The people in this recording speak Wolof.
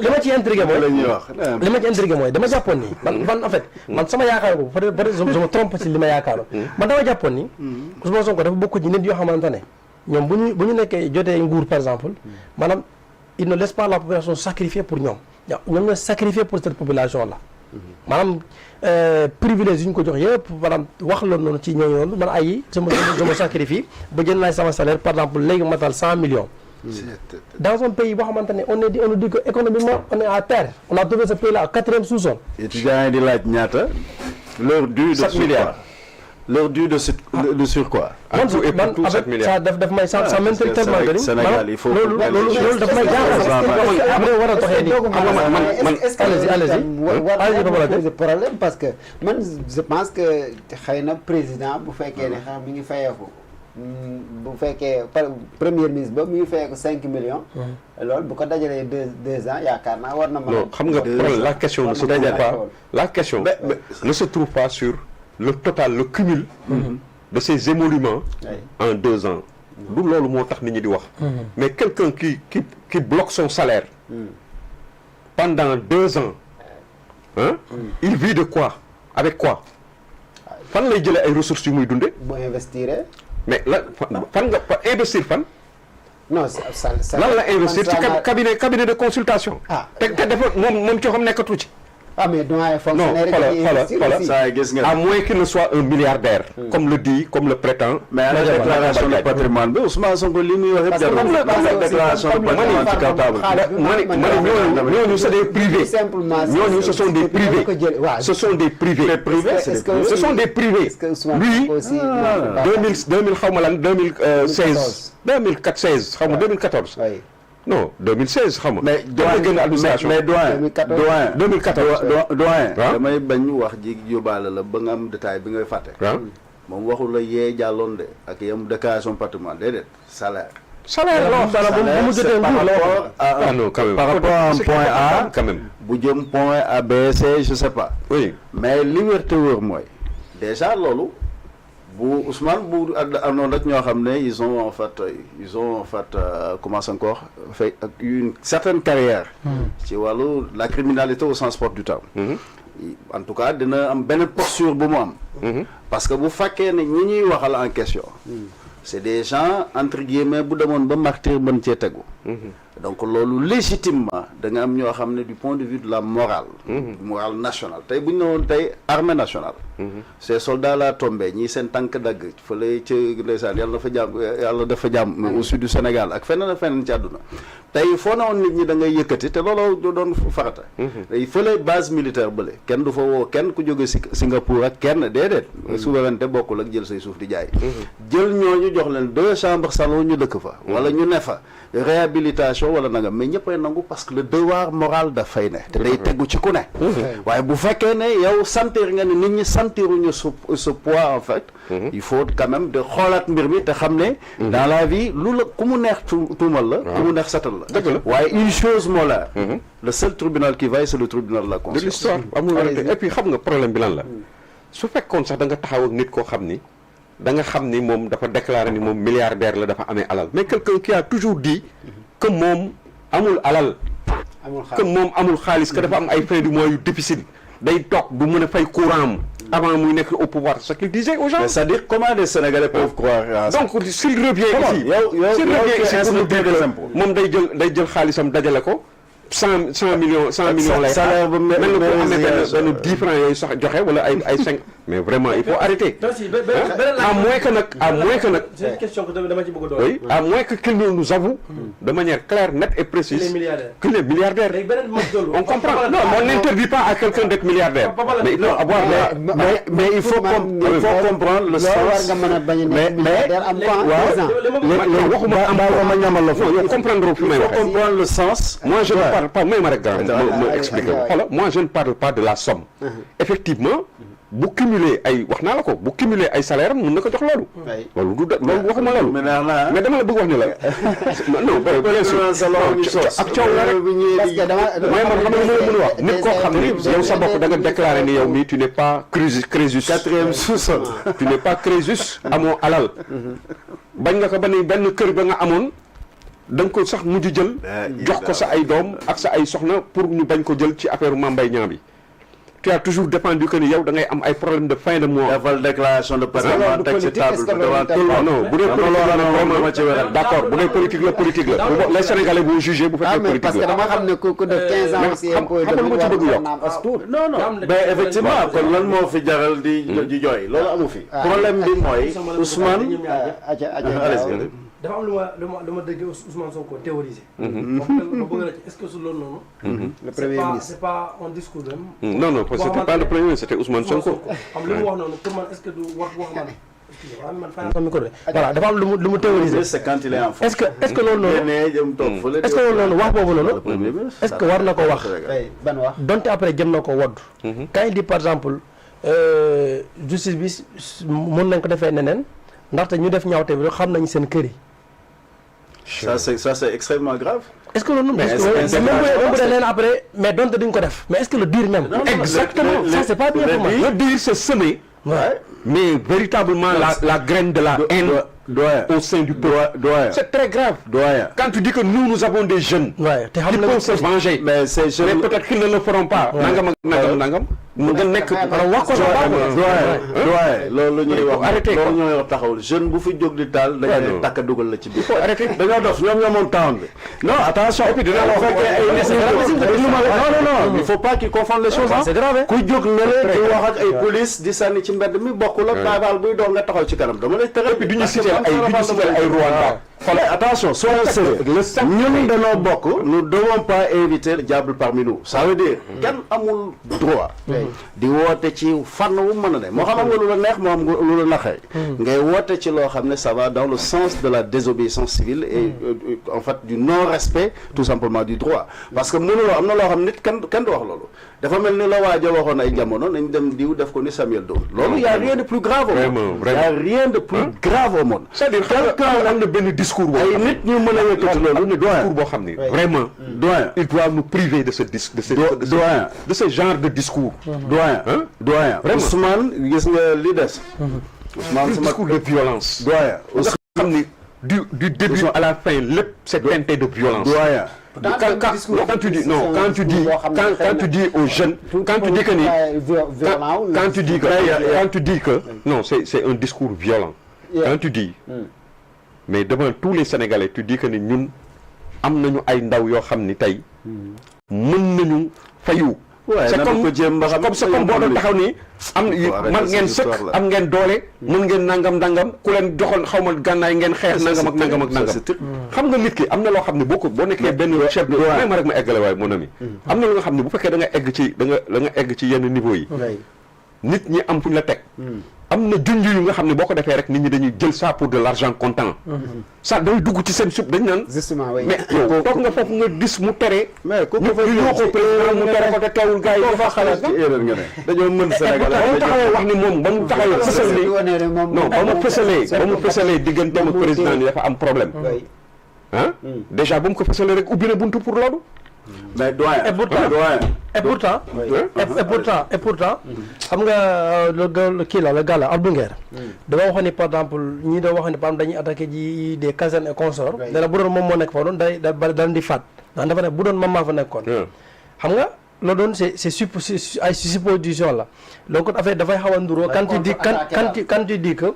li ma ci intrigué mooy dama jàppoon ni man en fait man sama yaakaar boobu peut-être je me trompe ci li ma yaakaaroon man dama jàppoon ni Ousmane Sonko dafa bokk ci nit yoo xamante ne ñoom bu ñu nekkee jotee nguur par exemple maanaam il ne laisse pas la population sacrifier pour ñoom ñooy sacrifier pour cette population là maanaam privilège yu ñu ko jox yëpp maanaam wax la noonu ci ñooñu noonu man ay je me sacrifie ba jël naa sama salaire par exemple léegi matal 100 millions dans un pays boo xamante ne on dit que économiquement on est à terre on a trouvé ce pays là 4e sous-sol. étudiants yi di laaj ñaata leur dû de 7 milliards leur dû de surcroît. man ça daf may ça m'intrigue tellement que Sénégal il faut loolu daf may jaaxal après war a doxee nii allez-y problème parce que man je pense que xëy na président bu fekkee ne xam mi ngi fayeeku bu fekkee premier ministre ba mu ngi fayeeku 5 millions loolu bu ko dajalee deux ans yaakaar naa war na mën non xam nga la question ne se trouve pas la question ne se trouve pas sur le total le cumul de ces émoluments en 2 ans du loolu moo tax nit ñi di wax mais quelqu'un qui bloque son salaire pendant 2 ans il vit de quoi avec quoi fan lay jëlee ay ressources yu muy dunde bu investir mais la fan nga investir fan non lan la investir ci cabinet de consultation te dafa moom ci xam nekkatu ci mais doyen fonctionnaire à moins qu'il ne soit un milliardaire comme le dit comme le prétend mais à la déclaration de patrimoine bi Ousmane Sonko li muy wax yëpp jarul déclaration de patrimoine ci kaw table ñooñu c'est des privés ñooñu ce sont des privés ce sont des privés ce sont des privés lui 2000 xaw ma lan 2016 2016 xaw ma 2014 non 2016 xam nga. mais doyen damay bañ wax ji yóbbaale la ba nga am détail bi ngay fàtte. moom waxul la yee jàlloon de ak yam déclaration patrimoine déedéet salaire. bu mu jotee par rapport à un point A quand même bu jëm point A B C je sais pas. oui mais li wér te wóor mooy déjà loolu. bu Ousmane bu àndoon rek ñoo xam ne ils ont en fait commencé encore fait une certaine carrière ci wàllu la criminalité au sens propre du terme en tout cas dina am benn posture bu mu am parce que bu fekkee ne ñi ñuy waxal en question c'est des gens entre guillemets bu demoon ba martyr mën cee tegu donc loolu légitimement da nga am ñoo xam ne du point de vue de la morale morale nationale tey bu ñu ne woon tey armée nationale ces soldats là tombé ñii seen tànk dagg fële ca ndeysaan yàlla dafa jàmm au sud du Sénégal ak feneen feneen ci àdduna tey foo na woon nit ñi da ngay yëkkati te looloo doon farata tey fële base militaire bële kenn du fa woo kenn ku jóge Singapour ak kenn déedéet souveraineté bokkul ak jël say suuf di jaay jël ñooñu jox leen 2 chambres salon ñu dëkk fa wala ñu ne fa réhabilitation wala nangam mais ñëppay nangu parce que le devoir moral dafay ne te day tegu ci ku ne waaye bu fekkee ne yow sentir nga ne nit ñi sentiruñu ce poids en fait il faut quand même de xoolaat mbir mi te xam ne dans la vie lu la ku mu neex tuumal la ku mu neex satal la waaye une chose moo la le seul tribunal qui vaille c'est le tribunal de la conscience de l'histoire amul et puis xam nga problème bi lan la su fekkoon sax da nga taxaw ak nit koo xam ni da nga xam ni moom dafa déclaré ni moom milliardaire la dafa amee alal mais quelqu'un qui a toujours dit que moom amul alal que moom amul xaalis que dafa am ay fins du mois yu difficile day toog du mën a fay courant am avant muy nekk au pouvoir c'est ce qu'il disait aux gens. C'est-à-dire comment les Sénégalais peuvent croire à ça. Donc s'il revient ici s'il revient ici pour nous dire que moom day jël xaalisam dajale ko 100 millions lay salaire ba mel na ko amee benn 10 francs yooyu sax joxe wala ay 5 mais vraiment il faut arrêter à moins que nag c'est une question que dama ci bëgg a doon oui à moins que qu'il nous avoue de manière claire nette et précise qu'il est milliardaire on comprend non on n'interdit pas à quelqu'un d'être milliardaire mais il faut avoir mais il faut comprendre le sens mais comprendre fi may wax comprendre le sens moi je ne parle pas may ma rek grand ma expliquer xoolal moi je ne parle pas de la somme effectivement bu cumuler ay wax naa la ko bu cumuler ay salaire mun na ko jox loolu loolu waxuma loolu mais dama la bëgg wax ni la non bien sûr ak coow la rek mais man xam nga mën a wax nit koo xam ni yow sa bopp da nga déclarer ni yow mii tu n'es pas Crésus 4e sous-sol tu n'es pas Crésus amoo alal bañ nga ko ba ni benn kër ba nga amoon da nga ko sax mujj jël jox ko sa ay doom ak sa ay soxna pour ñu bañ ko jël ci affaire Mame Mbaye Niang bi tu as toujours défendu que ni yow da ngay am ay problème de fin de mois. defal déclaration de patrimoine teg ci table devant tout le monde. non bu dee politique la d'accord bu dee politique la politique la les Sénégalais vont juger bu fekkee politique la. parce que dama xam ne ku def 15 ans aussi impôt non mais effectivement kon lan moo fi jaral di jooy loolu amu fi. problème bi mooy Ousmane. dafa am lu ma dégg Ousmane Sonko théorisé. ma bëgg na ci est-ce que su loolu noonu. le premier ministre c'est pas un discours même. non c'était pas le premier ministre, c'était Ousmane Sonko. xam li mu wax noonu pour man est-ce que du wax man. voilà dafa am lu mu théorisé. c'est quand il est en est-ce que loolu noonu. est-ce que loolu noonu wax boobu noonu. est-ce que war na ko wax. ban wax donte après jëm na ko wodd. quand il dit par exemple justice bi mën nañ ko defee neneen ndaxte ñu def ñaawte bi xam nañ seen kër yi. ça c'est extrêmement grave. est-ce que loolu même après mais donte duñ ko def mais est-ce que le dire même. exactement ça c'est pas bien pour moi. Le dire c'est semer. Ouais. Mais véritablement la graine de la haine au sein du peuple. C'est très grave. Quand tu dis que nous avons des jeunes qui peuvent se venger, mais peut-être qu'ils ne le feront pas. Nangam. mu nga nekk wax ko loolu ñuy wax taxawul jeune bu fi jóg di taal dañu takk dugal la ci biir dañoo dof ñoom ñoo moom temps bi non attention et puis dina la fekkee non il faut pas qu'ils confondent les choses c'est grave ku jóg lële di wax ak ay police di sànni ci mbedd mi bokkul ak baabal buy doon nga taxaw ci kanam dama lay tëral puis duñu citer ay Rwanda. Attention, soyons sérieux. Nous devons beaucoup, nous ne devons pas éviter le diable parmi nous. Ça veut dire, quel amul droit di woote ci fànn wu mën a ne moo xam nga lu la neex moo am lu la naxee ngay woote ci loo xam ne ça va dans le sens de la désobéissance civile et en fait du non-respect tout simplement du droit parce que mënuloo am na loo xam nit kenn du wax loolu dafa mel ni la waaja waxoon ay jamono nañ dem diw def ko ni Samuel Doe loolu y a rien de plus grave au monde y a rien de plus grave au monde c'est-à-dire quelqu'un am na benn discours boo ay nit ñu mën a yëkkati loolu ne discours boo xam ne vraiment doyen il doit nous priver de ce genre de discours doyen Ousmane gis nga li des Ousmane discours de violence doyen xam ni du début à la fin lépp c'est teinté de violence doyen quand tu dis aux jeunes quand tu dis que non c'est un discours violent quand tu dis mais devant tous les Sénégalais tu dis que ni ñun am nañu ay ndaw yoo xam ni tey mën nañu fayu c'est comme boo doon taxaw ni man ngeen sëkk am ngeen doole mën ngeen nangam ku leen joxoon xaw ma gànnaay ngeen xeex nangam xam nga nit ki am na loo xam ne boo nekkee benn chef de ma rek ma eggale waaye mon ami am na lu nga xam ne bu fekkee da nga egg ci yenn niveau yi nit ñi am fu ñu la teg am na junj yu nga xam ne boo ko defee rek nit ñi dañuy jël ça pour de l'argent comptant ça day dugg ci seen sub dañ naan justement oui mais yow toog nga foofu nga dis mu tere mais ku ko fa ko président mu tere ko te teewul gars yi ko fa xalaat ci erreur nga ne dañoo mën Sénégal ba mu taxawee wax ni moom ba mu taxawee fësal ni non ba mu fësalee digganteem ak président ni dafa am problème déjà ba mu ko fësalee rek ubbi na buntu pour loolu mais doyen et pourtant xam nga kii la gars la Abdou Nguer dama waxoon ni par exemple ñii doon wax ni par exemple dañuy attaqué ji des casernes et consorts dana bu doon moom moo nekk foofu doon day bari daan di faat ndax dafa ne bu doon moom maa fa nekkoon xam nga loolu doon c'est ay supposition la donc affaire dafay xaw a nduroo quand tu dis que